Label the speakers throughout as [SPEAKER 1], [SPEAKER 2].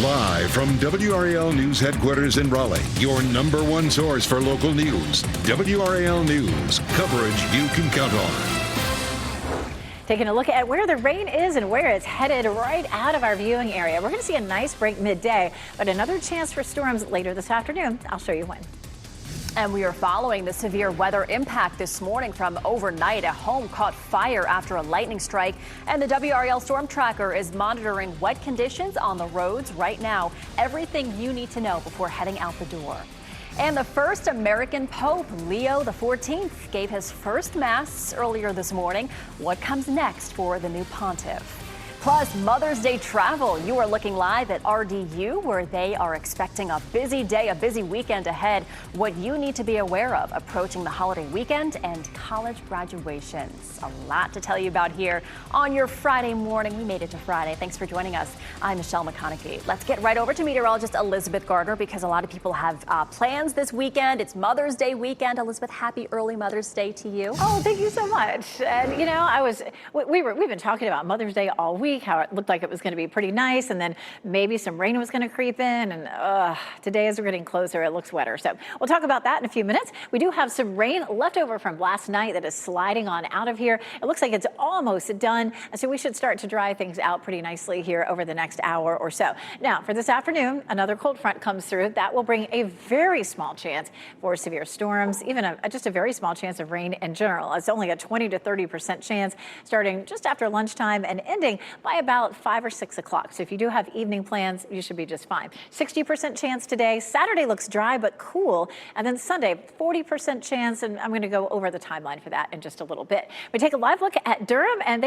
[SPEAKER 1] Live from WRAL News Headquarters in Raleigh, your number one source for local news. WRAL News, coverage you can count on.
[SPEAKER 2] Taking a look at where the rain is and where it's headed right out of our viewing area. We're going to see a nice break midday, but another chance for storms later this afternoon. I'll show you when.
[SPEAKER 3] And we are following the severe weather impact this morning from overnight. A home caught fire after a lightning strike, and the WRAL Storm Tracker is monitoring wet conditions on the roads right now. Everything you need to know before heading out the door. And the first American Pope, Leo XIV, gave his first Mass earlier this morning. What comes next for the new pontiff? Plus, Mother's Day travel. You are looking live at RDU, where they are expecting a busy day, a busy weekend ahead. What you need to be aware of approaching the holiday weekend and college graduations. A lot to tell you about here on your Friday morning. We made it to Friday. Thanks for joining us. I'm Michelle McConaughey. Let's get right over to meteorologist Elizabeth Gardner, because a lot of people have plans this weekend. It's Mother's Day weekend. Elizabeth, happy early Mother's Day to you.
[SPEAKER 2] Oh, thank you so much. And you know, we've been talking about Mother's Day all week, how it looked like it was going to be pretty nice, and then maybe some rain was going to creep in, and today as we're getting closer, it looks wetter. So we'll talk about that in a few minutes. We do have some rain left over from last night that is sliding on out of here. It looks like it's almost done, and so we should start to dry things out pretty nicely here over the next hour or so. Now, for this afternoon, another cold front comes through. That will bring a very small chance for severe storms, even just a very small chance of rain in general. It's only a 20 to 30% chance starting just after lunchtime and ending by about 5 or 6 o'clock. So if you do have evening plans, you should be just fine. 60% chance today. Saturday looks dry but cool. And then Sunday, 40% chance. And I'm going to go over the timeline for that in just a little bit. We take a live look at Durham, and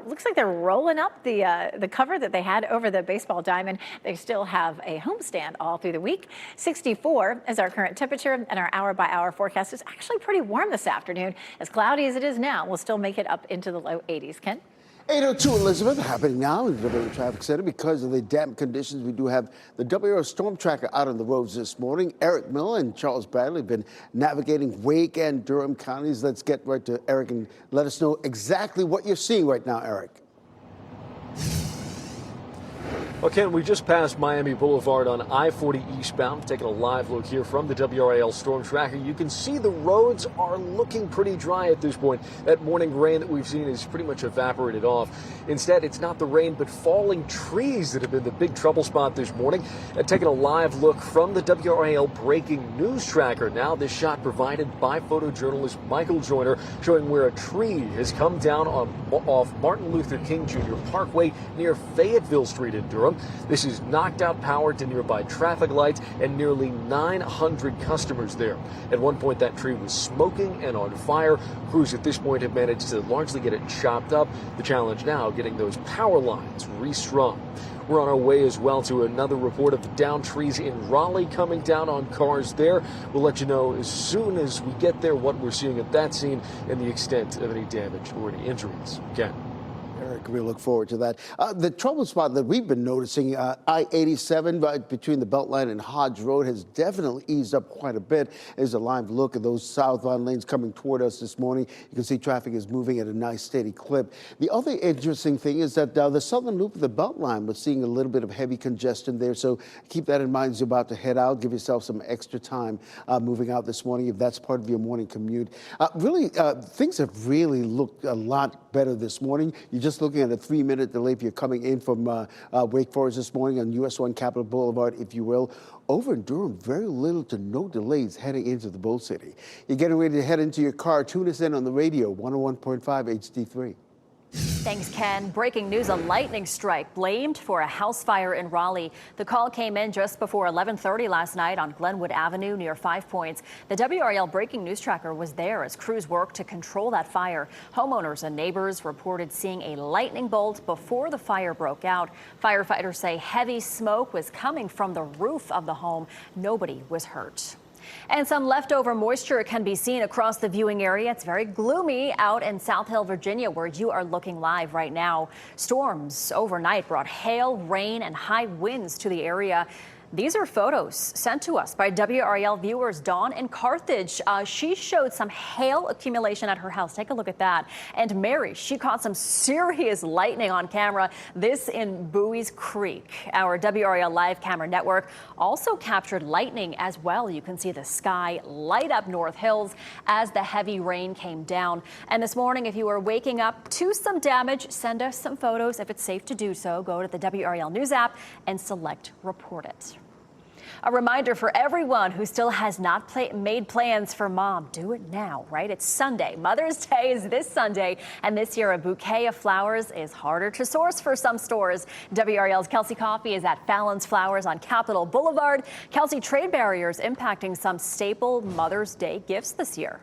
[SPEAKER 2] looks like they're rolling up the cover that they had over the baseball diamond. They still have a homestand all through the week. 64 is our current temperature, and our hour-by-hour forecast is actually pretty warm this afternoon. As cloudy as it is now, we'll still make it up into the low 80s. Ken?
[SPEAKER 4] 8:02 Elizabeth, happening now in the WRAL Traffic Center. Because of the damp conditions, we do have the WRAL Storm Tracker out on the roads this morning. Eric Miller and Charles Bradley have been navigating Wake and Durham counties. Let's get right to Eric and let us know exactly what you're seeing right now, Eric.
[SPEAKER 5] Well, Ken, we just passed Miami Boulevard on I-40 eastbound. Taking a live look here from the WRAL Storm Tracker. You can see the roads are looking pretty dry at this point. That morning rain that we've seen is pretty much evaporated off. Instead, it's not the rain, but falling trees that have been the big trouble spot this morning. Taking a live look from the WRAL Breaking News Tracker. Now, this shot provided by photojournalist Michael Joyner, showing where a tree has come down off Martin Luther King Jr. Parkway near Fayetteville Street in Durham. This has knocked out power to nearby traffic lights and nearly 900 customers there. At one point, that tree was smoking and on fire. Crews at this point have managed to largely get it chopped up. The challenge now, getting those power lines restrung. We're on our way as well to another report of the downed trees in Raleigh coming down on cars there. We'll let you know as soon as we get there what we're seeing at that scene and the extent of any damage or any injuries. Again.
[SPEAKER 4] Eric, we look forward to that. The trouble spot that we've been noticing, I-87 between the Beltline and Hodge Road, has definitely eased up quite a bit. There's a live look at those southbound lanes coming toward us this morning. You can see traffic is moving at a nice steady clip. The other interesting thing is that the southern loop of the Beltline, we're seeing a little bit of heavy congestion there. So keep that in mind as you're about to head out. Give yourself some extra time moving out this morning if that's part of your morning commute. Things have really looked a lot better this morning. You just looking at a 3-minute delay if you're coming in from Wake Forest this morning on US 1 Capitol Boulevard, if you will. Over in Durham, very little to no delays heading into the Bull City. You're getting ready to head into your car. Tune us in on the radio, 101.5 HD3.
[SPEAKER 3] Thanks, Ken. Breaking news, a lightning strike blamed for a house fire in Raleigh. The call came in just before 11:30 last night on Glenwood Avenue near 5 Points. The WRAL Breaking News Tracker was there as crews worked to control that fire. Homeowners and neighbors reported seeing a lightning bolt before the fire broke out. Firefighters say heavy smoke was coming from the roof of the home. Nobody was hurt. And some leftover moisture can be seen across the viewing area. It's very gloomy out in South Hill, Virginia, where you are looking live right now. Storms overnight brought hail, rain, and high winds to the area. These are photos sent to us by WRAL viewers Dawn in Carthage. She showed some hail accumulation at her house. Take a look at that. And Mary, she caught some serious lightning on camera. This in Bowie's Creek. Our WRAL live camera network also captured lightning as well. You can see the sky light up North Hills as the heavy rain came down. And this morning, if you are waking up to some damage, send us some photos. If it's safe to do so, go to the WRAL News app and select Report It. A reminder for everyone who still has not made plans for mom, do it now, right? It's Sunday. Mother's Day is this Sunday, and this year a bouquet of flowers is harder to source for some stores. WRAL's Kelsey Coffey is at Fallon's Flowers on Capitol Boulevard. Kelsey, trade barriers impacting some staple Mother's Day gifts this year.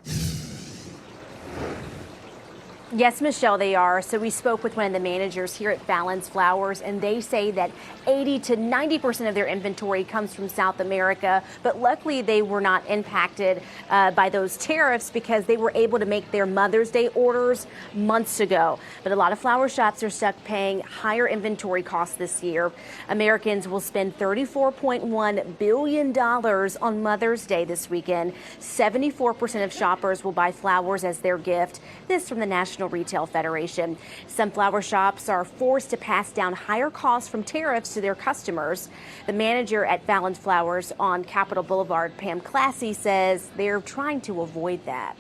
[SPEAKER 6] Yes, Michelle, they are. So we spoke with one of the managers here at Fallon's Flowers, and they say that 80 to 90% of their inventory comes from South America. But luckily, they were not impacted by those tariffs because they were able to make their Mother's Day orders months ago. But a lot of flower shops are stuck paying higher inventory costs this year. Americans will spend $34.1 billion on Mother's Day this weekend. 74% of shoppers will buy flowers as their gift. This from the National Retail Federation. Some flower shops are forced to pass down higher costs from tariffs to their customers. The manager at Fallon's Flowers on Capitol Boulevard, Pam Classy, says they're trying to avoid that.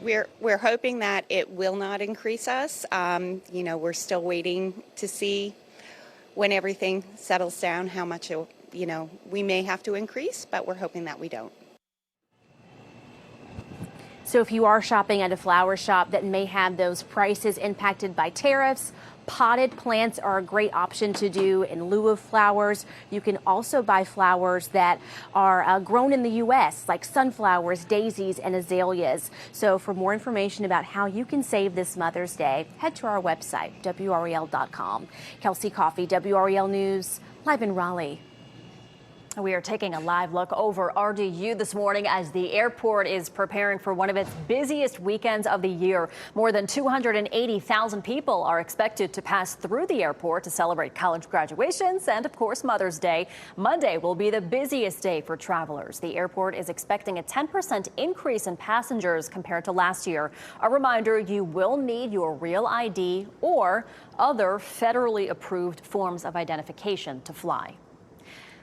[SPEAKER 7] We're hoping that it will not increase us. We're still waiting to see when everything settles down how much we may have to increase, but we're hoping that we don't.
[SPEAKER 6] So if you are shopping at a flower shop that may have those prices impacted by tariffs, potted plants are a great option to do in lieu of flowers. You can also buy flowers that are grown in the U.S., like sunflowers, daisies, and azaleas. So for more information about how you can save this Mother's Day, head to our website, WRAL.com. Kelsey Coffey, WRAL News, live in Raleigh.
[SPEAKER 3] We are taking a live look over RDU this morning as the airport is preparing for one of its busiest weekends of the year. More than 280,000 people are expected to pass through the airport to celebrate college graduations and, of course, Mother's Day. Monday will be the busiest day for travelers. The airport is expecting a 10% increase in passengers compared to last year. A reminder, you will need your real ID or other federally approved forms of identification to fly.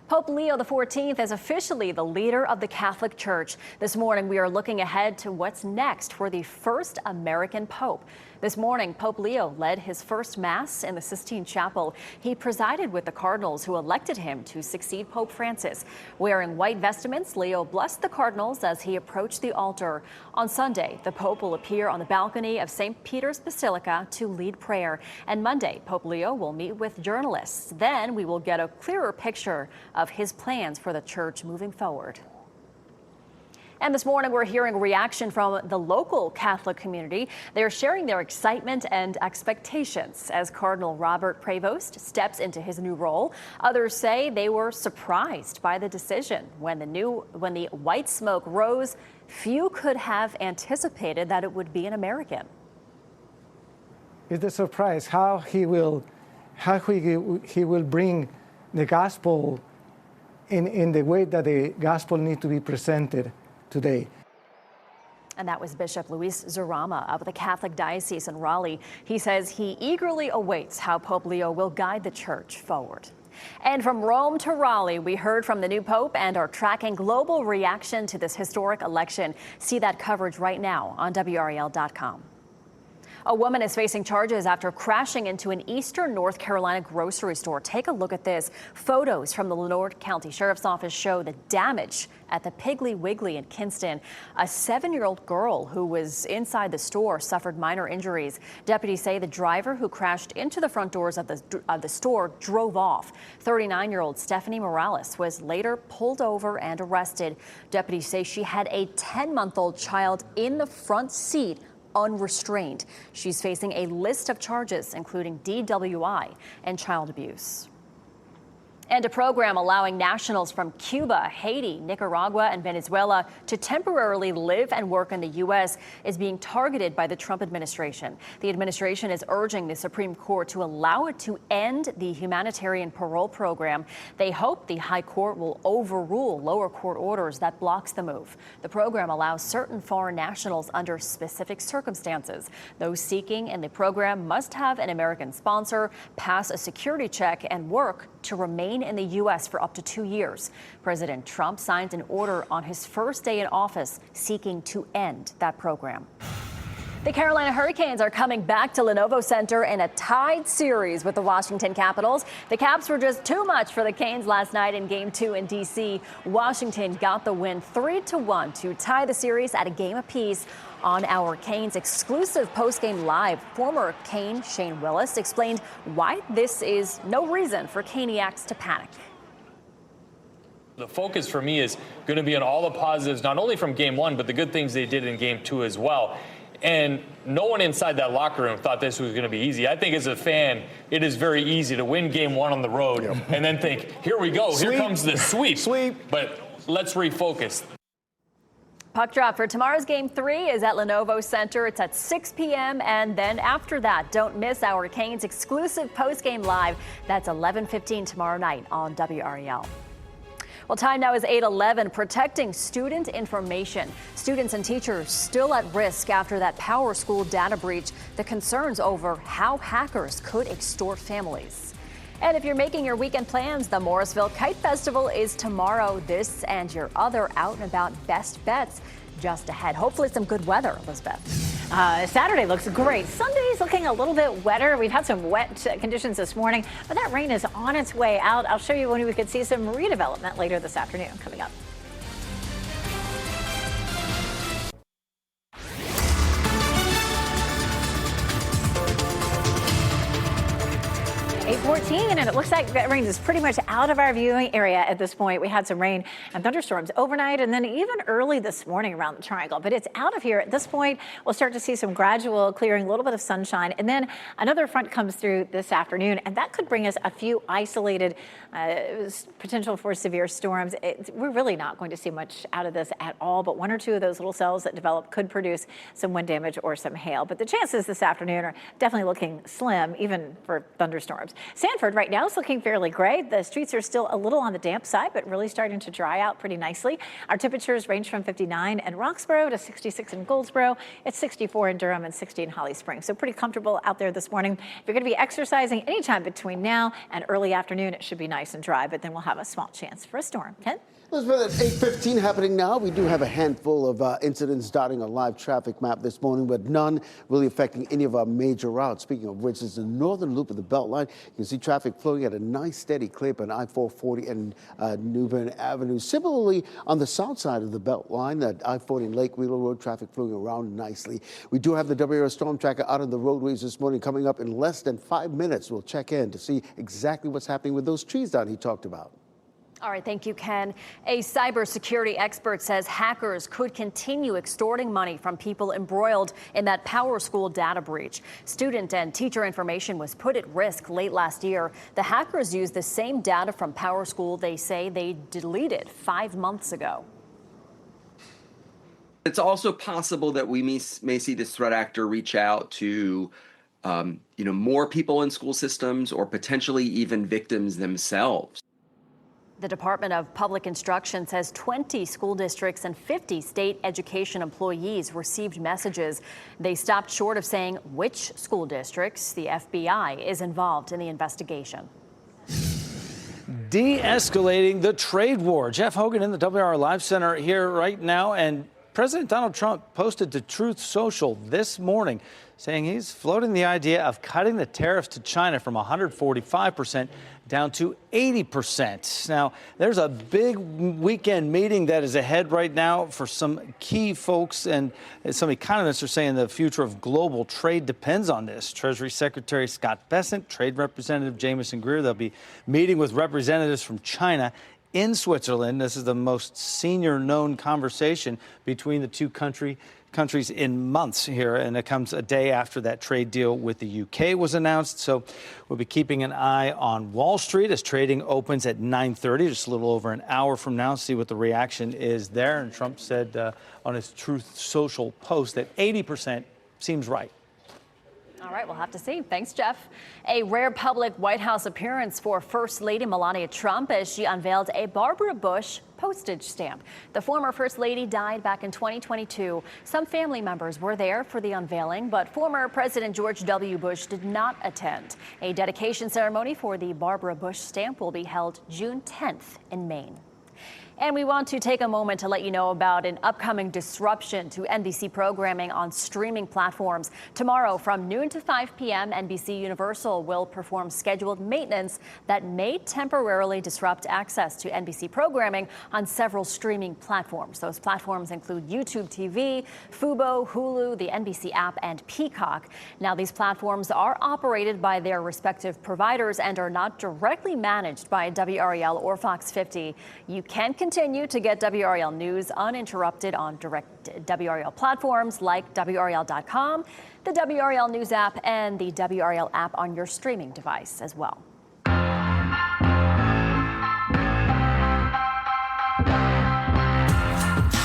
[SPEAKER 3] Pope Leo XIV is officially the leader of the Catholic Church. This morning, we are looking ahead to what's next for the first American pope. This morning, Pope Leo led his first Mass in the Sistine Chapel. He presided with the cardinals who elected him to succeed Pope Francis. Wearing white vestments, Leo blessed the cardinals as he approached the altar. On Sunday, the Pope will appear on the balcony of St. Peter's Basilica to lead prayer. And Monday, Pope Leo will meet with journalists. Then we will get a clearer picture of his plans for the church moving forward. And this morning, we're hearing reaction from the local Catholic community. They're sharing their excitement and expectations as Cardinal Robert Prevost steps into his new role. Others say they were surprised by the decision. When the white smoke rose, few could have anticipated that it would be an American.
[SPEAKER 8] It's a surprise how he will bring the gospel in the way that the gospel needs to be presented today.
[SPEAKER 3] And that was Bishop Luis Zarama of the Catholic Diocese in Raleigh. He says he eagerly awaits how Pope Leo will guide the church forward. And from Rome to Raleigh, we heard from the new pope and are tracking global reaction to this historic election. See that coverage right now on WRAL.com. A woman is facing charges after crashing into an eastern North Carolina grocery store. Take a look at this. Photos from the Lenoir County Sheriff's Office show the damage at the Piggly Wiggly in Kinston. A 7-year-old girl who was inside the store suffered minor injuries. Deputies say the driver who crashed into the front doors of the store drove off. 39-year-old Stephanie Morales was later pulled over and arrested. Deputies say she had a 10-month-old child in the front seat unrestrained. She's facing a list of charges, including DWI and child abuse. And a program allowing nationals from Cuba, Haiti, Nicaragua, and Venezuela to temporarily live and work in the U.S. is being targeted by the Trump administration. The administration is urging the Supreme Court to allow it to end the humanitarian parole program. They hope the High Court will overrule lower court orders that blocks the move. The program allows certain foreign nationals under specific circumstances. Those seeking in the program must have an American sponsor, pass a security check, and work to remain in the U.S. for up to 2 years. President Trump signed an order on his first day in office seeking to end that program. The Carolina Hurricanes are coming back to Lenovo Center in a tied series with the Washington Capitals. The Caps were just too much for the Canes last night in Game 2 in D.C. Washington got the win 3-1 to tie the series at a game apiece. On our Canes exclusive postgame live, former Cane Shane Willis explained why this is no reason for Caniacs to panic.
[SPEAKER 9] The focus for me is going to be on all the positives, not only from Game 1, but the good things they did in Game 2 as well. And no one inside that locker room thought this was going to be easy. I think as a fan, it is very easy to win Game 1 on the road and then think, here we go, here comes the sweep. But let's refocus.
[SPEAKER 3] Puck drop for tomorrow's Game 3 is at Lenovo Center. It's at 6 p.m. And then after that, don't miss our Canes exclusive postgame live. That's 11:15 tomorrow night on WRAL. Well, time now is 8:11. Protecting student information. Students and teachers still at risk after that PowerSchool data breach. The concerns over how hackers could extort families. And if you're making your weekend plans, the Morrisville Kite Festival is tomorrow. This and your other out and about best bets just ahead. Hopefully some good weather, Elizabeth.
[SPEAKER 2] Saturday looks great. Sunday's looking a little bit wetter. We've had some wet conditions this morning, but that rain is on its way out. I'll show you when we could see some redevelopment later this afternoon coming up. 8:14, and it looks like that rain is pretty much out of our viewing area at this point. We had some rain and thunderstorms overnight and then even early this morning around the triangle, but it's out of here at this point. We'll start to see some gradual clearing, a little bit of sunshine, and then another front comes through this afternoon, and that could bring us a few isolated potential for severe storms. We're really not going to see much out of this at all, but one or two of those little cells that develop could produce some wind damage or some hail. But the chances this afternoon are definitely looking slim, even for thunderstorms. Sanford right now is looking fairly gray. The streets are still a little on the damp side, but really starting to dry out pretty nicely. Our temperatures range from 59 in Roxborough to 66 in Goldsboro. It's 64 in Durham and 60 in Holly Springs. So pretty comfortable out there this morning. If you're going to be exercising anytime between now and early afternoon, it should be nice and dry, but then we'll have a small chance for a storm. Ken?
[SPEAKER 4] Elizabeth, at 8:15 happening now. We do have a handful of incidents dotting a live traffic map this morning, but none really affecting any of our major routes. Speaking of which, is the northern loop of the Beltline. You can see traffic flowing at a nice steady clip on I-440 and New Bern Avenue. Similarly, on the south side of the Beltline, at I-40 and Lake Wheeler Road, traffic flowing around nicely. We do have the WRAL storm tracker out on the roadways this morning. Coming up in less than 5 minutes, we'll check in to see exactly what's happening with those trees down he talked about.
[SPEAKER 3] All right, thank you, Ken. A cybersecurity expert says hackers could continue extorting money from people embroiled in that PowerSchool data breach. Student and teacher information was put at risk late last year. The hackers used the same data from PowerSchool they say they deleted 5 months ago.
[SPEAKER 10] It's also possible that we may see this threat actor reach out to more people in school systems or potentially even victims themselves.
[SPEAKER 3] The Department of Public Instruction says 20 school districts and 50 state education employees received messages. They stopped short of saying which school districts. The FBI is involved in the investigation.
[SPEAKER 11] De-escalating the trade war. Jeff Hogan in the WR Live Center here right now. And President Donald Trump posted to Truth Social this morning saying he's floating the idea of cutting the tariffs to China from 145% down to 80%. Now, there's a big weekend meeting that is ahead right now for some key folks, and some economists are saying the future of global trade depends on this. Treasury Secretary Scott Bessent, Trade Representative Jamieson Greer, they'll be meeting with representatives from China, in Switzerland. This is the most senior known conversation between the two countries in months here, and it comes a day after that trade deal with the UK was announced. So we'll be keeping an eye on Wall Street as trading opens at 9:30, just a little over an hour from now, see what the reaction is there. And Trump said on his Truth Social post that 80% seems right.
[SPEAKER 3] All right, we'll have to see. Thanks, Jeff. A rare public White House appearance for First Lady Melania Trump as she unveiled a Barbara Bush postage stamp. The former First Lady died back in 2022. Some family members were there for the unveiling, but former President George W. Bush did not attend. A dedication ceremony for the Barbara Bush stamp will be held June 10th in Maine. And we want to take a moment to let you know about an upcoming disruption to NBC programming on streaming platforms. Tomorrow from noon to 5 p.m., NBC Universal will perform scheduled maintenance that may temporarily disrupt access to NBC programming on several streaming platforms. Those platforms include YouTube TV, Fubo, Hulu, the NBC app, and Peacock. Now, these platforms are operated by their respective providers and are not directly managed by WRAL or Fox 50. You can continue to get WRAL news uninterrupted on direct WRAL platforms like WRAL.com, the WRAL News app, and the WRAL app on your streaming device as well.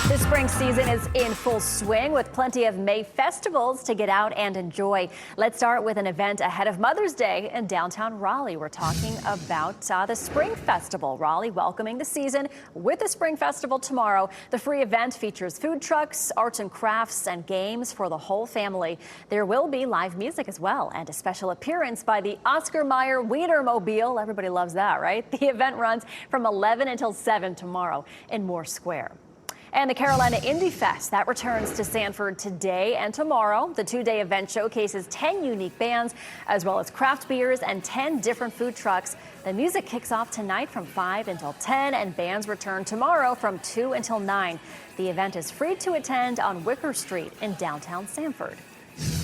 [SPEAKER 3] The spring season is in full swing with plenty of May festivals to get out and enjoy. Let's start with an event ahead of Mother's Day in downtown Raleigh. We're talking about the Spring Festival. Raleigh welcoming the season with the Spring Festival tomorrow. The free event features food trucks, arts and crafts, and games for the whole family. There will be live music as well and a special appearance by the Oscar Mayer Wienermobile. Everybody loves that, right? The event runs from 11 until 7 tomorrow in Moore Square. And the Carolina Indie Fest, that returns to Sanford today and tomorrow. The two-day event showcases 10 unique bands, as well as craft beers and 10 different food trucks. The music kicks off tonight from 5 until 10, and bands return tomorrow from 2 until 9. The event is free to attend on Wicker Street in downtown Sanford.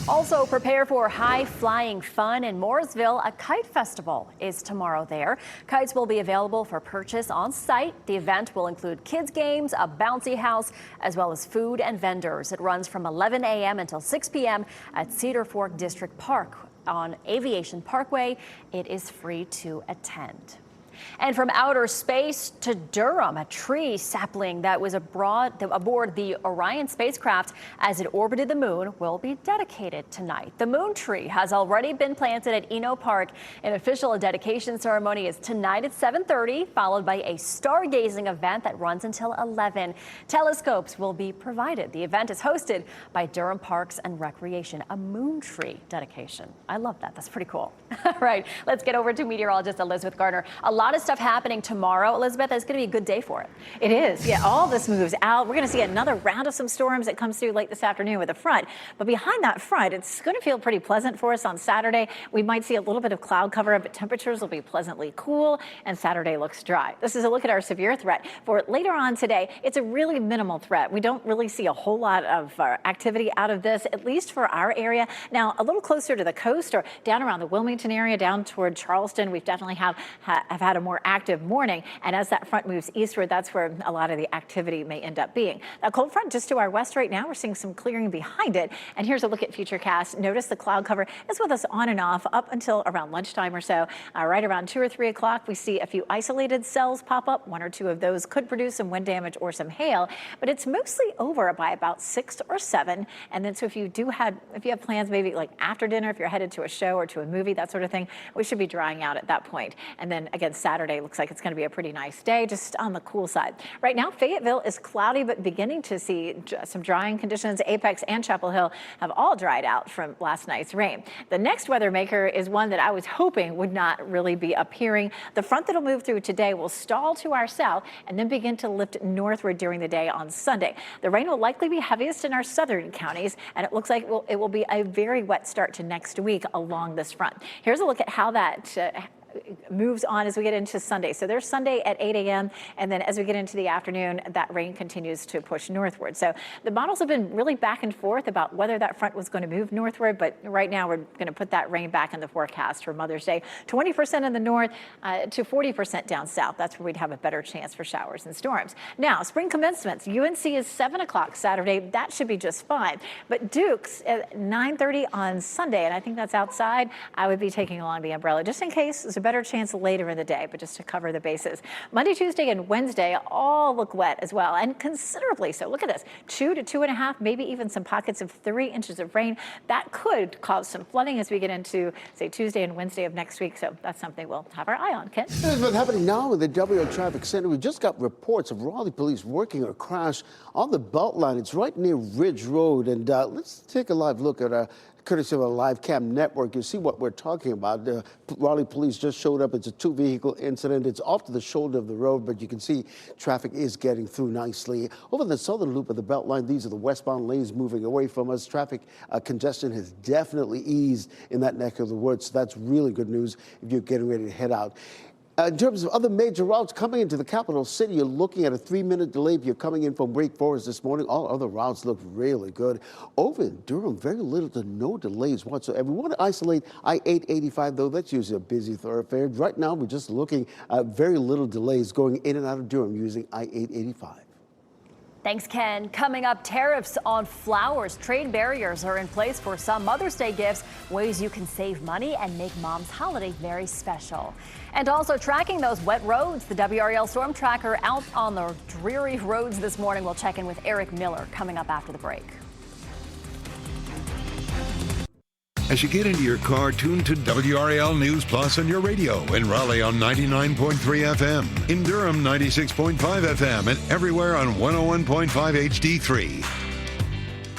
[SPEAKER 3] Also, prepare for high-flying fun in Mooresville. A kite festival is tomorrow there. Kites will be available for purchase on site. The event will include kids' games, a bouncy house, as well as food and vendors. It runs from 11 a.m. until 6 p.m. at Cedar Fork District Park on Aviation Parkway. It is free to attend. And from outer space to Durham, a tree sapling that was aboard the Orion spacecraft as it orbited the moon will be dedicated tonight. The moon tree has already been planted at Eno Park. An official dedication ceremony is tonight at 7:30, followed by a stargazing event that runs until 11. Telescopes will be provided. The event is hosted by Durham Parks and Recreation, a moon tree dedication. I love that. That's pretty cool. All right, let's get over to meteorologist Elizabeth Gardner. A lot of stuff happening tomorrow. Elizabeth, it's going to be a good day for it.
[SPEAKER 2] It is. Yeah, all this moves out. We're going to see another round of some storms that comes through late this afternoon with a front. But behind that front, it's going to feel pretty pleasant for us on Saturday. We might see a little bit of cloud cover, but temperatures will be pleasantly cool, and Saturday looks dry. This is a look at our severe threat for later on today. It's a really minimal threat. We don't really see a whole lot of activity out of this, at least for our area. Now, a little closer to the coast or down around the Wilmington area, down toward Charleston, we've definitely have had a more active morning. And as that front moves eastward, that's where a lot of the activity may end up being. That cold front just to our west right now, we're seeing some clearing behind it. And here's a look at Futurecast. Notice the cloud cover is with us on and off up until around lunchtime or so. Right around 2 or 3 o'clock, we see a few isolated cells pop up. 1 or 2 of those could produce some wind damage or some hail, but it's mostly over by about 6 or 7. And then so if you have plans maybe like after dinner, if you're headed to a show or to a movie, that sort of thing, we should be drying out at that point. And then again, Saturday looks like it's going to be a pretty nice day, just on the cool side. Right now, Fayetteville is cloudy, but beginning to see some drying conditions. Apex and Chapel Hill have all dried out from last night's rain. The next weather maker is one that I was hoping would not really be appearing. The front that'll move through today will stall to our south and then begin to lift northward during the day on Sunday. The rain will likely be heaviest in our southern counties, and it looks like it will be a very wet start to next week along this front. Here's a look at how that moves on as we get into Sunday. So there's Sunday at 8 a.m. And then as we get into the afternoon, that rain continues to push northward. So the models have been really back and forth about whether that front was going to move northward. But right now, we're going to put that rain back in the forecast for Mother's Day. 20% in the north to 40% down south. That's where we'd have a better chance for showers and storms. Now, spring commencements. UNC is 7 o'clock Saturday. That should be just fine. But Duke's at 9:30 on Sunday, and I think that's outside. I would be taking along the umbrella just in case. There's a better chance later in the day, but just to cover the bases. Monday, Tuesday, and Wednesday all look wet as well, and considerably so. Look at this, 2 to 2.5, maybe even some pockets of 3 inches of rain. That could cause some flooding as we get into, say, Tuesday and Wednesday of next week. So that's something we'll have our eye on. Ken?
[SPEAKER 4] Here's what's happening now in the WRAL Traffic Center. We just got reports of Raleigh police working a crash on the Beltline. It's right near Ridge Road, and let's take a live look at courtesy of a live cam network. You see what we're talking about. The Raleigh police just showed up. It's a 2-vehicle incident. It's off to the shoulder of the road, but you can see traffic is getting through nicely. Over the southern loop of the Beltline, these are the westbound lanes moving away from us. Traffic congestion has definitely eased in that neck of the woods. So that's really good news if you're getting ready to head out. In terms of other major routes coming into the capital city, you're looking at a 3-minute delay if you're coming in from Wake Forest this morning. All other routes look really good. Over in Durham, very little to no delays whatsoever. We want to isolate I-885, though. That's usually a busy thoroughfare. Right now, we're just looking at very little delays going in and out of Durham using I-885.
[SPEAKER 3] Thanks, Ken. Coming up, tariffs on flowers. Trade barriers are in place for some Mother's Day gifts, ways you can save money and make mom's holiday very special. And also tracking those wet roads. The WRAL Storm Tracker out on the dreary roads this morning. We'll check in with Eric Miller coming up after the break.
[SPEAKER 1] As you get into your car, tune to WRAL News Plus on your radio. In Raleigh on 99.3 FM. In Durham, 96.5 FM. And everywhere on 101.5 HD3.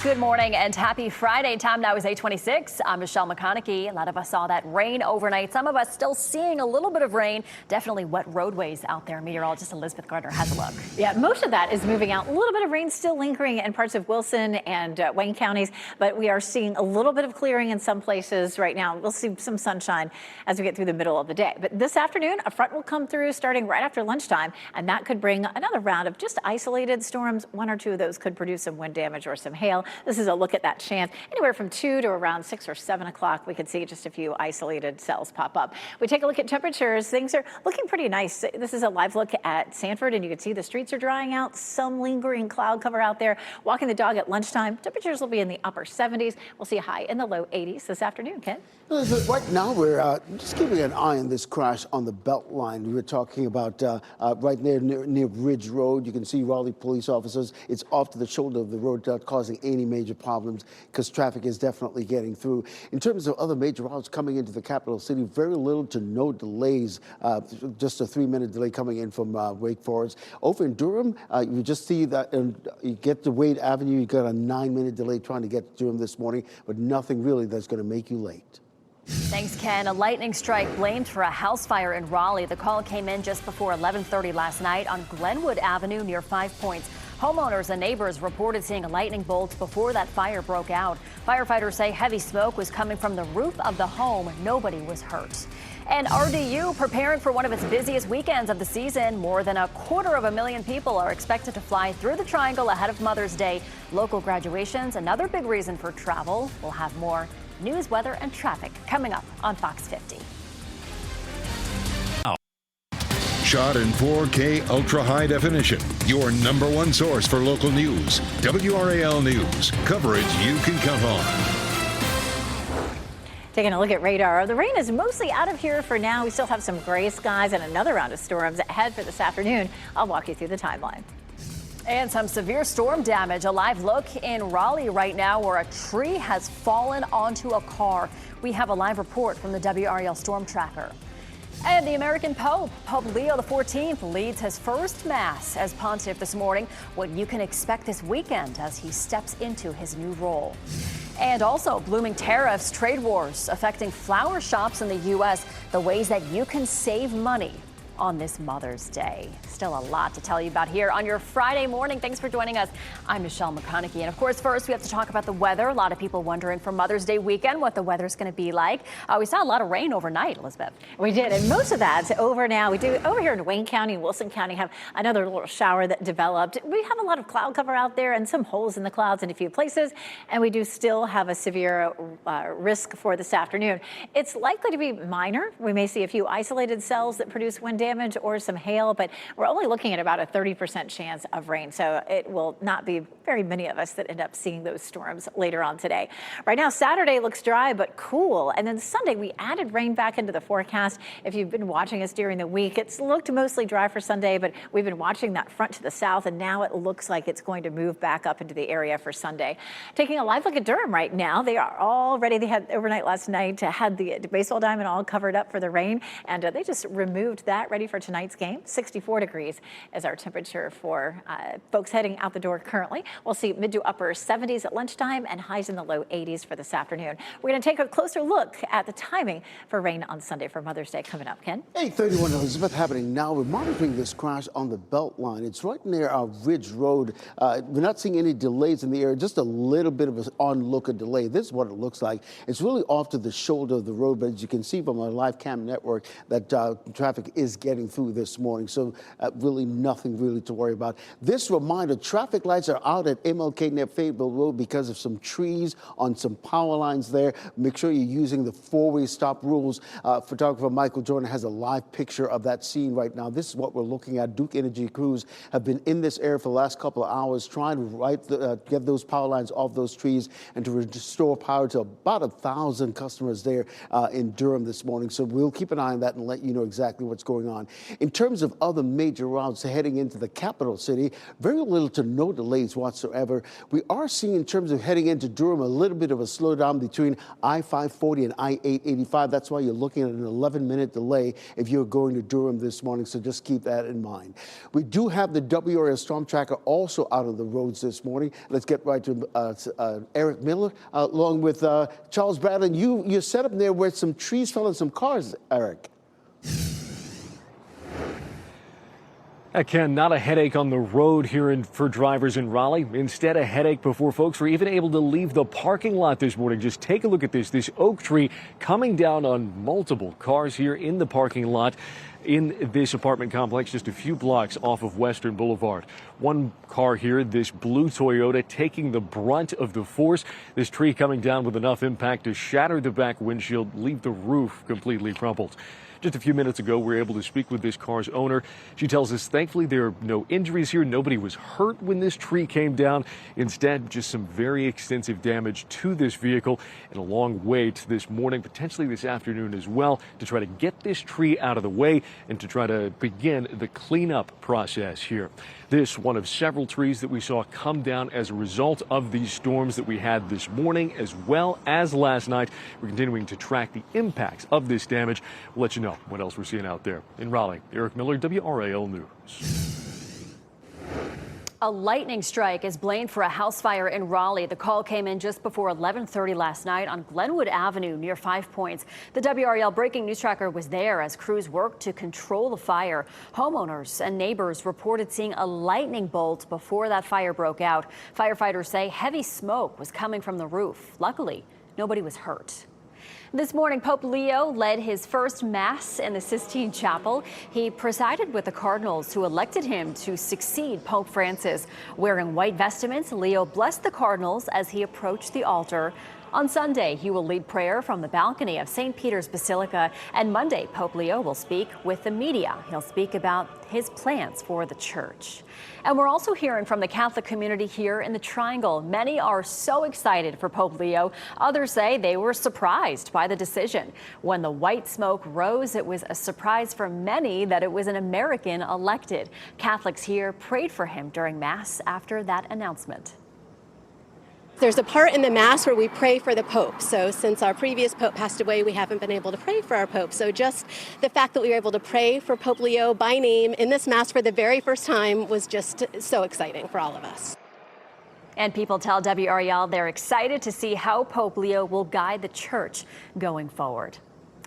[SPEAKER 3] Good morning and happy Friday. Time now is 8:26. I'm Michelle McConaughey. A lot of us saw that rain overnight. Some of us still seeing a little bit of rain. Definitely wet roadways out there. Meteorologist Elizabeth Gardner has a look.
[SPEAKER 2] Yeah, most of that is moving out. A little bit of rain still lingering in parts of Wilson and Wayne counties, but we are seeing a little bit of clearing in some places right now. We'll see some sunshine as we get through the middle of the day. But this afternoon, a front will come through starting right after lunchtime, and that could bring another round of just isolated storms. 1 or 2 of those could produce some wind damage or some hail. This is a look at that chance. Anywhere from 2 to around 6 or 7 o'clock, we could see just a few isolated cells pop up. We take a look at temperatures. Things are looking pretty nice. This is a live look at Sanford, and you can see the streets are drying out. Some lingering cloud cover out there. Walking the dog at lunchtime, temperatures will be in the upper 70s. We'll see a high in the low 80s this afternoon. Ken?
[SPEAKER 4] Right now, we're just keeping an eye on this crash on the Beltline. We were talking about right there near Ridge Road. You can see Raleigh police officers. It's off to the shoulder of the road, not causing any major problems because traffic is definitely getting through. In terms of other major routes coming into the capital city, very little to no delays. Just a 3-minute delay coming in from Wake Forest. Over in Durham, you just see that you get to Wade Avenue, you got a 9-minute delay trying to get to Durham this morning, but nothing really that's going to make you late.
[SPEAKER 3] Thanks, Ken. A lightning strike blamed for a house fire in Raleigh. The call came in just before 11:30 last night on Glenwood Avenue near 5 Points. Homeowners and neighbors reported seeing a lightning bolt before that fire broke out. Firefighters say heavy smoke was coming from the roof of the home. Nobody was hurt. And RDU preparing for one of its busiest weekends of the season. More than 250,000 people are expected to fly through the Triangle ahead of Mother's Day. Local graduations, another big reason for travel. We'll have more news, weather, and traffic coming up on Fox 50.
[SPEAKER 1] Shot in 4K ultra high definition. Your #1 source for local news. WRAL News. Coverage you can count on.
[SPEAKER 2] Taking a look at radar. The rain is mostly out of here for now. We still have some gray skies and another round of storms ahead for this afternoon. I'll walk you through the timeline.
[SPEAKER 3] And some severe storm damage. A live look in Raleigh right now where a tree has fallen onto a car. We have a live report from the WRAL Storm Tracker. And the American Pope, Pope Leo XIV, leads his first Mass as Pontiff this morning. What you can expect this weekend as he steps into his new role. And also blooming tariffs, trade wars affecting flower shops in the U.S., the ways that you can save money on this Mother's Day. Still a lot to tell you about here on your Friday morning. Thanks for joining us. I'm Michelle McConaughey. And of course, first we have to talk about the weather. A lot of people wondering for Mother's Day weekend what the weather's going to be like. We saw a lot of rain overnight, Elizabeth.
[SPEAKER 2] We did, and most of that's over now. We do over here in Wayne County and Wilson County have another little shower that developed. We have a lot of cloud cover out there and some holes in the clouds in a few places, and we do still have a severe risk for this afternoon. It's likely to be minor. We may see a few isolated cells that produce wind damage or some hail, but we're only looking at about a 30% chance of rain, so it will not be very many of us that end up seeing those storms later on today. Right now, Saturday looks dry but cool, and then Sunday we added rain back into the forecast. If you've been watching us during the week, it's looked mostly dry for Sunday, but we've been watching that front to the south, and now it looks like it's going to move back up into the area for Sunday. Taking a live look at Durham right now, they are all ready. They had overnight last night, had the baseball diamond all covered up for the rain, and they just removed that, ready for tonight's game. 64 degrees is our temperature for folks heading out the door currently. We'll see mid to upper 70s at lunchtime and highs in the low 80s for this afternoon. We're going to take a closer look at the timing for rain on Sunday for Mother's Day coming up. Ken?
[SPEAKER 4] 8:31 Elizabeth happening now. We're monitoring this crash on the Beltline. It's right near our Ridge Road. We're not seeing any delays in the area, just a little bit of an onlooker delay. This is what it looks like. It's really off to the shoulder of the road, but as you can see from our live cam network, that traffic is getting through this morning. So really nothing really to worry about. This reminder, traffic lights are out at MLK near Fayetteville Road because of some trees on some power lines there. Make sure you're using the four-way stop rules. Photographer Michael Jordan has a live picture of that scene right now. This is what we're looking at. Duke Energy crews have been in this area for the last couple of hours trying to get those power lines off those trees and to restore power to about 1,000 customers there in Durham this morning. So we'll keep an eye on that and let you know exactly what's going on. In terms of other major routes heading into the capital city, very little to no delays whatsoever. We are seeing in terms of heading into Durham a little bit of a slowdown between I-540 and I-885. That's why you're looking at an 11-minute delay if you're going to Durham this morning, so just keep that in mind. We do have the WRAL storm tracker also out of the roads this morning. Let's get right to Eric Miller along with Charles Bradley. You're set up there where some trees fell in some cars, Eric.
[SPEAKER 5] Ken, not a headache on the road here for drivers in Raleigh. Instead, a headache before folks were even able to leave the parking lot this morning. Just take a look at this oak tree coming down on multiple cars here in the parking lot in this apartment complex just a few blocks off of Western Boulevard. One car here, this blue Toyota, taking the brunt of the force. This tree coming down with enough impact to shatter the back windshield, leave the roof completely crumpled. Just a few minutes ago, we were able to speak with this car's owner. She tells us, thankfully, there are no injuries here. Nobody was hurt when this tree came down. Instead, just some very extensive damage to this vehicle and a long wait this morning, potentially this afternoon as well, to try to get this tree out of the way and to try to begin the cleanup process here. This one of several trees that we saw come down as a result of these storms that we had this morning as well as last night. We're continuing to track the impacts of this damage. We'll let you know what else we're seeing out there. In Raleigh, Eric Miller, WRAL News.
[SPEAKER 3] A lightning strike is blamed for a house fire in Raleigh. The call came in just before 11:30 last night on Glenwood Avenue near 5 Points. The WRAL breaking news tracker was there as crews worked to control the fire. Homeowners and neighbors reported seeing a lightning bolt before that fire broke out. Firefighters say heavy smoke was coming from the roof. Luckily, nobody was hurt. This morning, Pope Leo led his first Mass in the Sistine Chapel. He presided with the cardinals who elected him to succeed Pope Francis. Wearing white vestments, Leo blessed the cardinals as he approached the altar. On Sunday, he will lead prayer from the balcony of St. Peter's Basilica. And Monday, Pope Leo will speak with the media. He'll speak about his plans for the church. And we're also hearing from the Catholic community here in the Triangle. Many are so excited for Pope Leo. Others say they were surprised by the decision. When the white smoke rose, it was a surprise for many that it was an American elected. Catholics here prayed for him during Mass after that announcement.
[SPEAKER 12] There's a part in the Mass where we pray for the Pope. So since our previous Pope passed away, we haven't been able to pray for our Pope. So just the fact that we were able to pray for Pope Leo by name in this Mass for the very first time was just so exciting for all of us.
[SPEAKER 3] And people tell WRAL they're excited to see how Pope Leo will guide the church going forward.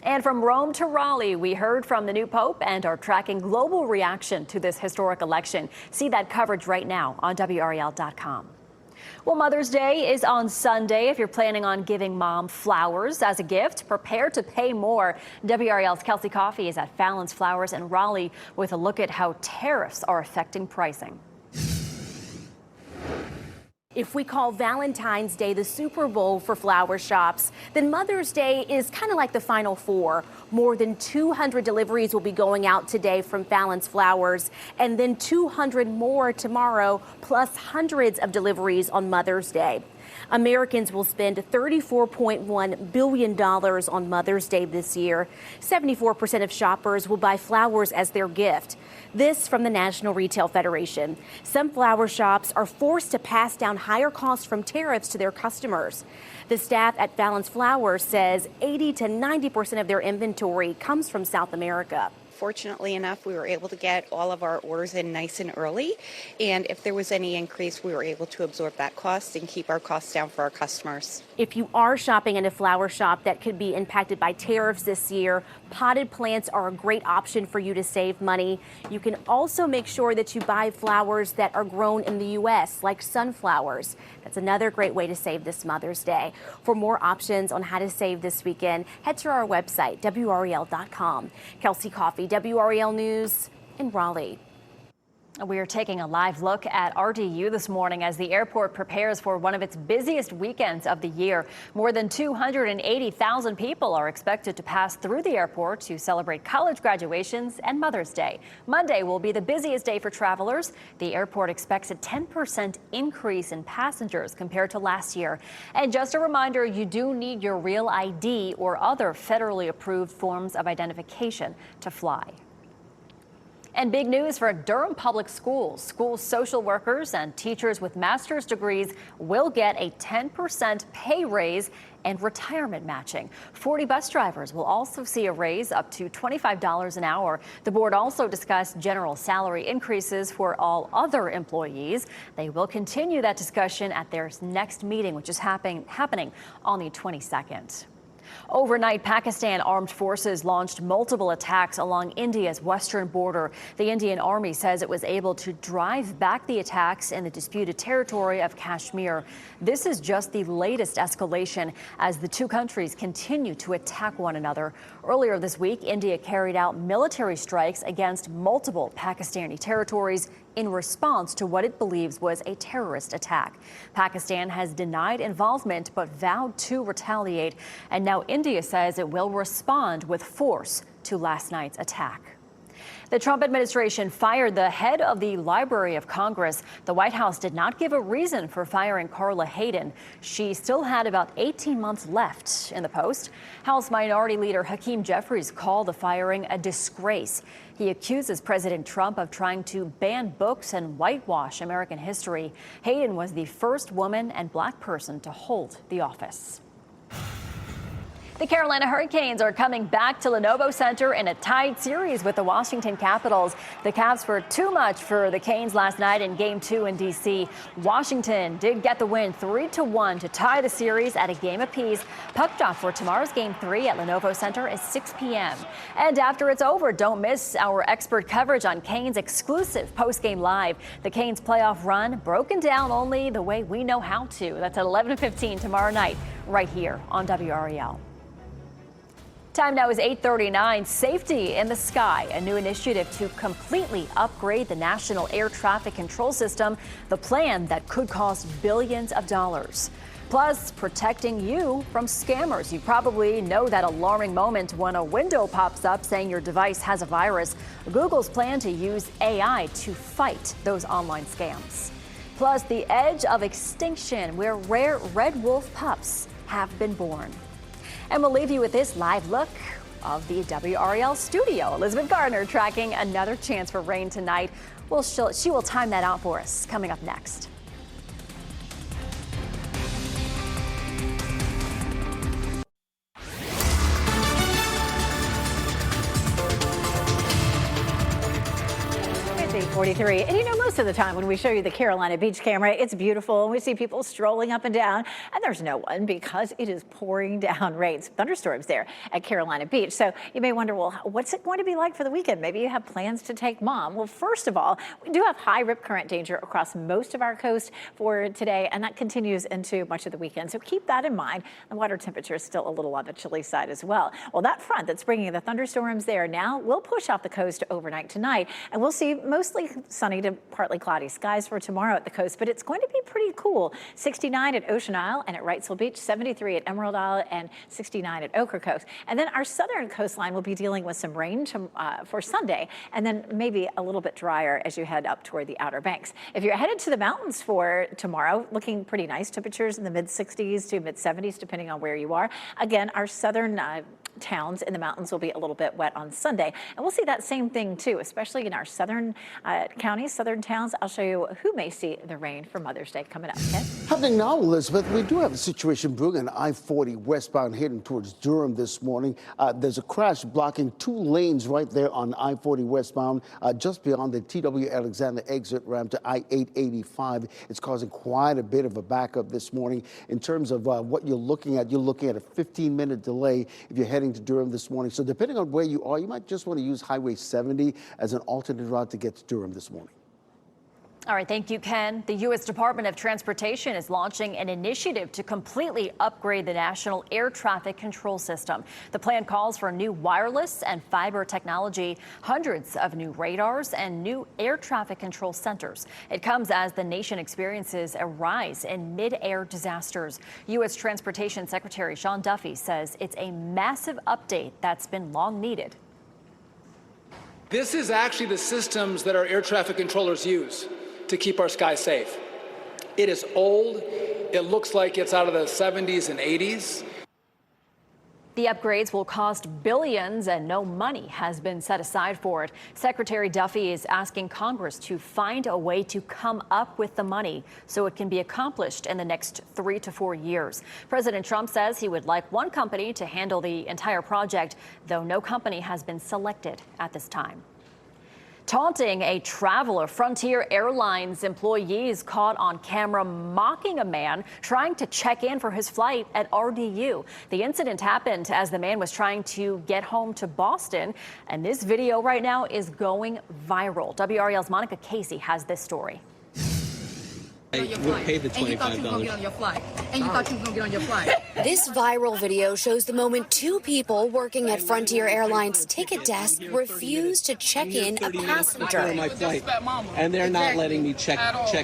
[SPEAKER 3] And from Rome to Raleigh, we heard from the new Pope and are tracking global reaction to this historic election. See that coverage right now on WRAL.com. Well, Mother's Day is on Sunday. If you're planning on giving mom flowers as a gift, prepare to pay more. WRAL's Kelsey Coffey is at Fallon's Flowers in Raleigh with a look at how tariffs are affecting pricing.
[SPEAKER 6] If we call Valentine's Day the Super Bowl for flower shops, then Mother's Day is kind of like the Final Four. More than 200 deliveries will be going out today from Fallon's Flowers, and then 200 more tomorrow, plus hundreds of deliveries on Mother's Day. Americans will spend $34.1 billion on Mother's Day this year. 74% of shoppers will buy flowers as their gift. This from the National Retail Federation. Some flower shops are forced to pass down higher costs from tariffs to their customers. The staff at Fallon's Flowers says 80 to 90% of their inventory comes from South America.
[SPEAKER 7] Fortunately enough, we were able to get all of our orders in nice and early, and if there was any increase, we were able to absorb that cost and keep our costs down for our customers.
[SPEAKER 6] If you are shopping in a flower shop that could be impacted by tariffs this year, potted plants are a great option for you to save money. You can also make sure that you buy flowers that are grown in the U.S., like sunflowers. That's another great way to save this Mother's Day. For more options on how to save this weekend, head to our website, WRAL.com. Kelsey Coffey, WRAL News in Raleigh.
[SPEAKER 3] We are taking a live look at RDU this morning as the airport prepares for one of its busiest weekends of the year. More than 280,000 people are expected to pass through the airport to celebrate college graduations and Mother's Day. Monday will be the busiest day for travelers. The airport expects a 10% increase in passengers compared to last year. And just a reminder, you do need your real ID or other federally approved forms of identification to fly. And big news for Durham Public Schools. School social workers and teachers with master's degrees will get a 10% pay raise and retirement matching. 40 bus drivers will also see a raise up to $25 an hour. The board also discussed general salary increases for all other employees. They will continue that discussion at their next meeting, which is happening on the 22nd. Overnight, Pakistan armed forces launched multiple attacks along India's western border. The Indian Army says it was able to drive back the attacks in the disputed territory of Kashmir. This is just the latest escalation as the two countries continue to attack one another. Earlier this week, India carried out military strikes against multiple Pakistani territories in response to what it believes was a terrorist attack. Pakistan has denied involvement but vowed to retaliate, and now India says it will respond with force to last night's attack. The Trump administration fired the head of the Library of Congress. The White House did not give a reason for firing Carla Hayden. She still had about 18 months left in the post. House Minority Leader Hakeem Jeffries called the firing a disgrace. He accuses President Trump of trying to ban books and whitewash American history. Hayden was the first woman and black person to hold the office. The Carolina Hurricanes are coming back to Lenovo Center in a tied series with the Washington Capitals. The Caps were too much for the Canes last night in Game 2 in D.C. Washington did get the win 3-1 to tie the series at a game apiece. Puck drop for tomorrow's Game 3 at Lenovo Center is 6 p.m. And after it's over, don't miss our expert coverage on Canes exclusive postgame live. The Canes playoff run broken down only the way we know how to. That's at 11:15 tomorrow night right here on WRAL. Time now is 8:39. Safety in the Sky, a new initiative to completely upgrade the national air traffic control system, the plan that could cost billions of dollars. Plus, protecting you from scammers. You probably know that alarming moment when a window pops up saying your device has a virus. Google's plan to use AI to fight those online scams. Plus, the edge of extinction, where rare red wolf pups have been born. And we'll leave you with this live look of the WRAL studio. Elizabeth Gardner tracking another chance for rain tonight. She will time that out for us coming up next.
[SPEAKER 2] 8:43. And you know, most of the time when we show you the Carolina Beach camera, it's beautiful and we see people strolling up and down, and there's no one because it is pouring down rain. Thunderstorms there at Carolina Beach. So you may wonder, well, what's it going to be like for the weekend? Maybe you have plans to take mom. Well, first of all, we do have high rip current danger across most of our coast for today, and that continues into much of the weekend. So keep that in mind. The water temperature is still a little on the chilly side as well. Well, that front that's bringing the thunderstorms there now will push off the coast overnight tonight, and we'll see mostly sunny to partly cloudy skies for tomorrow at the coast, but it's going to be pretty cool. 69 at Ocean Isle and at Wrightsville Beach, 73 at Emerald Isle, and 69 at Ocracoke. And then our southern coastline will be dealing with some rain for Sunday, and then maybe a little bit drier as you head up toward the Outer Banks. If you're headed to the mountains for tomorrow, looking pretty nice. Temperatures in the mid-60s to mid-70s, depending on where you are. Again, our southern towns in the mountains will be a little bit wet on Sunday. And we'll see that same thing too, especially in our southern counties, southern towns. I'll show you who may see the rain for Mother's Day coming up. Ken?
[SPEAKER 4] Happening now, Elizabeth, we do have a situation brewing on I-40 westbound heading towards Durham this morning. There's a crash blocking 2 lanes right there on I-40 westbound, just beyond the T.W. Alexander exit ramp to I-885. It's causing quite a bit of a backup this morning. In terms of what you're looking at a 15-minute delay if you're heading to Durham this morning. So depending on where you are, you might just want to use Highway 70 as an alternate route to get to Durham this morning.
[SPEAKER 3] All right, thank you, Ken. The U.S. Department of Transportation is launching an initiative to completely upgrade the national air traffic control system. The plan calls for new wireless and fiber technology, hundreds of new radars, and new air traffic control centers. It comes as the nation experiences a rise in mid-air disasters. U.S. Transportation Secretary Sean Duffy says it's a massive update that's been long needed.
[SPEAKER 13] This is actually the systems that our air traffic controllers use to keep our skies safe. It is old. It looks like it's out of the 70s and 80s.
[SPEAKER 3] The upgrades will cost billions and no money has been set aside for it. Secretary Duffy is asking Congress to find a way to come up with the money so it can be accomplished in the next 3 to 4 years. President Trump says he would like one company to handle the entire project, though no company has been selected at this time. Taunting a traveler, Frontier Airlines employees caught on camera mocking a man trying to check in for his flight at RDU. The incident happened as the man was trying to get home to Boston, and this video right now is going viral. WRAL's Monica Casey has this story.
[SPEAKER 14] We'll pay the $25. And you thought you were going to get on your flight.
[SPEAKER 15] This viral video shows the moment 2 people working at Frontier Airlines ticket desk refuse to check in a passenger.
[SPEAKER 14] My flight, and they're not letting me check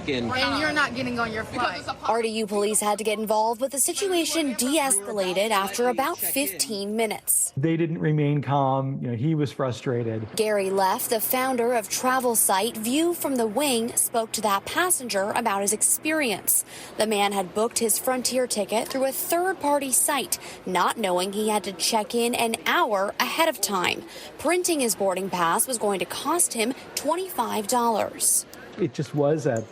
[SPEAKER 14] in.
[SPEAKER 16] And you're not getting on your flight.
[SPEAKER 15] RDU police had to get involved, but the situation de-escalated after about 15 minutes.
[SPEAKER 17] They didn't remain calm. He was frustrated.
[SPEAKER 15] Gary Leff, the founder of travel site View from the Wing, spoke to that passenger about his experience. The man had booked his Frontier ticket through a third-party site, not knowing he had to check in an hour ahead of time. Printing his boarding pass was going to cost him $25.
[SPEAKER 17] It just was a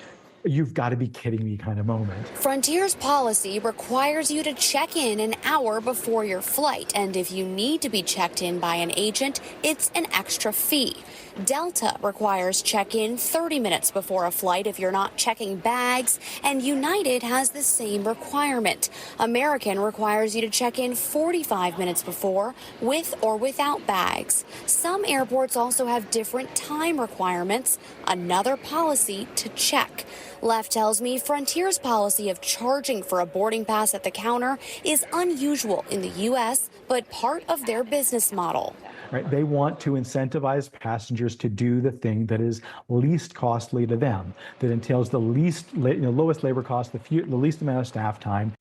[SPEAKER 17] you've got to be kidding me kind of moment.
[SPEAKER 15] Frontier's policy requires you to check in an hour before your flight, and if you need to be checked in by an agent, it's an extra fee. Delta requires check-in 30 minutes before a flight if you're not checking bags, and United has the same requirement. American requires you to check in 45 minutes before, with or without bags. Some airports also have different time requirements, another policy to check. Leff tells me Frontier's policy of charging for a boarding pass at the counter is unusual in the U.S., but part of their business model.
[SPEAKER 17] Right? They want to incentivize passengers to do the thing that is least costly to them, that entails the lowest labor cost, the least amount of staff time.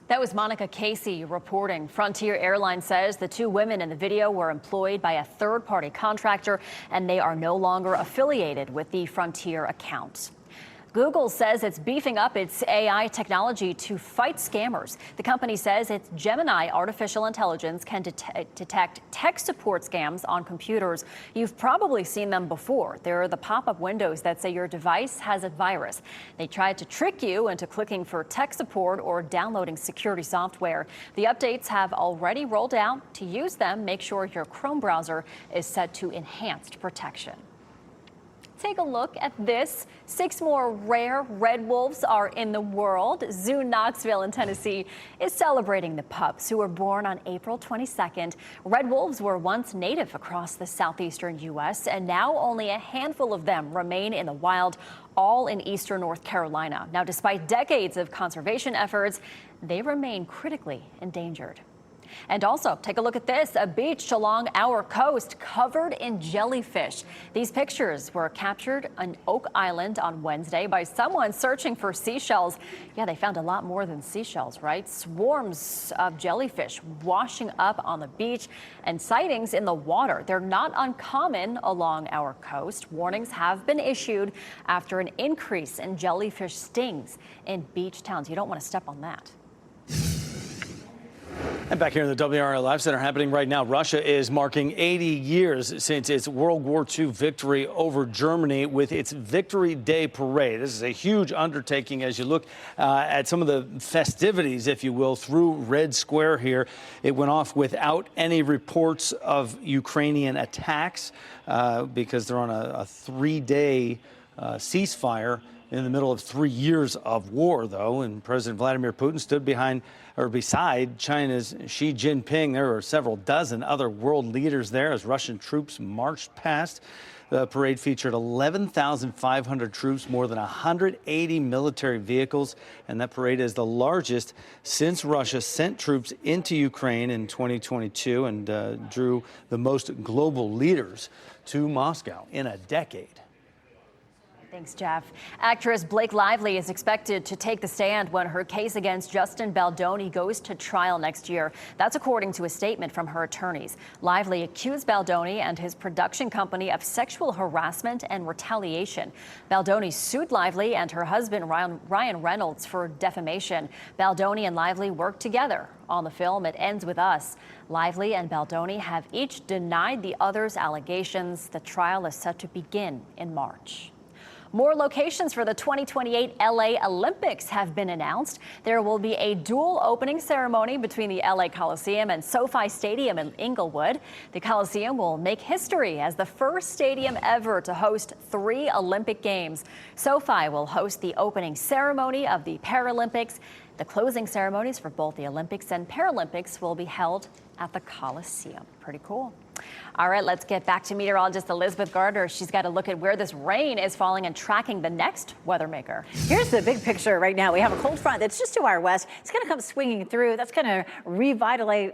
[SPEAKER 3] That was Monica Casey reporting. Frontier Airlines says the 2 women in the video were employed by a third-party contractor, and they are no longer affiliated with the Frontier account. Google says it's beefing up its AI technology to fight scammers. The company says its Gemini artificial intelligence can detect tech support scams on computers. You've probably seen them before. They're the pop-up windows that say your device has a virus. They try to trick you into clicking for tech support or downloading security software. The updates have already rolled out. To use them, make sure your Chrome browser is set to enhanced protection. Take a look at this. 6 more rare red wolves are in the world. Zoo Knoxville in Tennessee is celebrating the pups who were born on April 22nd. Red wolves were once native across the southeastern U.S., and now only a handful of them remain in the wild, all in eastern North Carolina. Now, despite decades of conservation efforts, they remain critically endangered. And also, take a look at this, a beach along our coast covered in jellyfish. These pictures were captured on Oak Island on Wednesday by someone searching for seashells. Yeah, they found a lot more than seashells, right? Swarms of jellyfish washing up on the beach and sightings in the water. They're not uncommon along our coast. Warnings have been issued after an increase in jellyfish stings in beach towns. You don't want to step on that.
[SPEAKER 11] And back here in the WRAL Live Center happening right now, Russia is marking 80 years since its World War II victory over Germany with its Victory Day Parade. This is a huge undertaking as you look at some of the festivities, if you will, through Red Square here. It went off without any reports of Ukrainian attacks because they're on a 3-day ceasefire in the middle of 3 years of war, though. And President Vladimir Putin stood beside China's Xi Jinping. There were several dozen other world leaders there as Russian troops marched past. The parade featured 11,500 troops, more than 180 military vehicles, and that parade is the largest since Russia sent troops into Ukraine in 2022 and drew the most global leaders to Moscow in a decade.
[SPEAKER 3] Thanks, Jeff. Actress Blake Lively is expected to take the stand when her case against Justin Baldoni goes to trial next year. That's according to a statement from her attorneys. Lively accused Baldoni and his production company of sexual harassment and retaliation. Baldoni sued Lively and her husband Ryan Reynolds for defamation. Baldoni and Lively worked together on the film It Ends With Us. Lively and Baldoni have each denied the other's allegations. The trial is set to begin in March. More locations for the 2028 LA Olympics have been announced. There will be a dual opening ceremony between the LA Coliseum and SoFi Stadium in Inglewood. The Coliseum will make history as the first stadium ever to host 3 Olympic Games. SoFi will host the opening ceremony of the Paralympics. The closing ceremonies for both the Olympics and Paralympics will be held at the Coliseum. Pretty cool. All right, let's get back to meteorologist Elizabeth Gardner. She's got a look at where this rain is falling and tracking the next weather maker.
[SPEAKER 2] Here's the big picture right now. We have a cold front that's just to our west. It's going to come swinging through. That's going to revitalize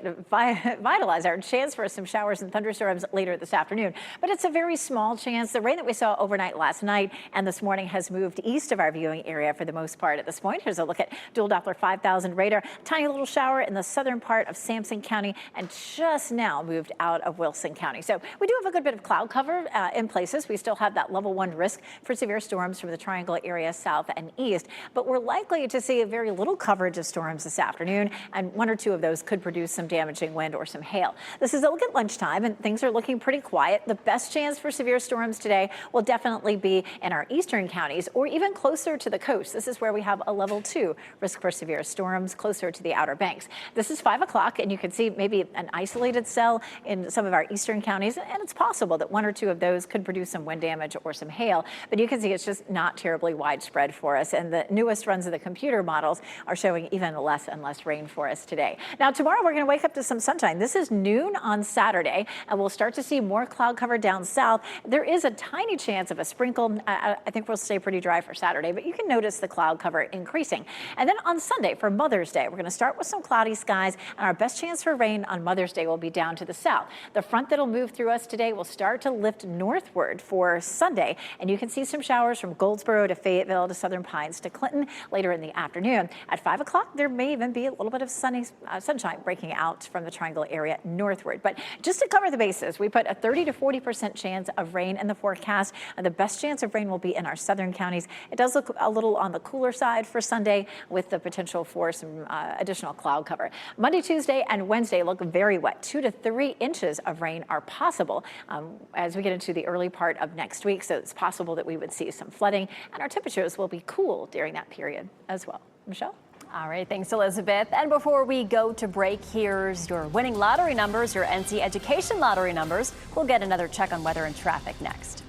[SPEAKER 2] our chance for some showers and thunderstorms later this afternoon. But it's a very small chance. The rain that we saw overnight last night and this morning has moved east of our viewing area for the most part at this point. Here's a look at dual Doppler 5000 radar. Tiny little shower in the southern part of Sampson County and just now moved out of Wilson County. So we do have a good bit of cloud cover in places. We still have that level 1 risk for severe storms from the Triangle area south and east, but we're likely to see a very little coverage of storms this afternoon, and 1 or 2 of those could produce some damaging wind or some hail. This is a look at lunchtime, and things are looking pretty quiet. The best chance for severe storms today will definitely be in our eastern counties or even closer to the coast. This is where we have a level 2 risk for severe storms closer to the Outer Banks. This is 5 o'clock, and you can see maybe an isolated cell in some of our eastern counties, and it's possible that 1 or 2 of those could produce some wind damage or some hail, but you can see it's just not terribly widespread for us, and the newest runs of the computer models are showing even less and less rain for us today. Now tomorrow we're going to wake up to some sunshine. This is noon on Saturday, and we'll start to see more cloud cover down south. There is a tiny chance of a sprinkle. I think we'll stay pretty dry for Saturday, but you can notice the cloud cover increasing. And then on Sunday for Mother's Day, we're going to start with some cloudy skies, and our best chance for rain on Mother's Day will be down to the south. The front that'll move through us today will start to lift northward for Sunday, and you can see some showers from Goldsboro to Fayetteville to Southern Pines to Clinton later in the afternoon. At 5 o'clock, there may even be a little bit of sunshine breaking out from the Triangle area northward. But just to cover the bases, we put a 30 to 40% chance of rain in the forecast. The best chance of rain will be in our southern counties. It does look a little on the cooler side for Sunday with the potential for some additional cloud cover. Monday, Tuesday, and Wednesday look very wet. 2 to 3 inches of rain are possible as we get into the early part of next week. So it's possible that we would see some flooding, and our temperatures will be cool during that period as well. Michelle?
[SPEAKER 3] All right, thanks, Elizabeth. And before we go to break, here's your winning lottery numbers, your NC Education lottery numbers. We'll get another check on weather and traffic next.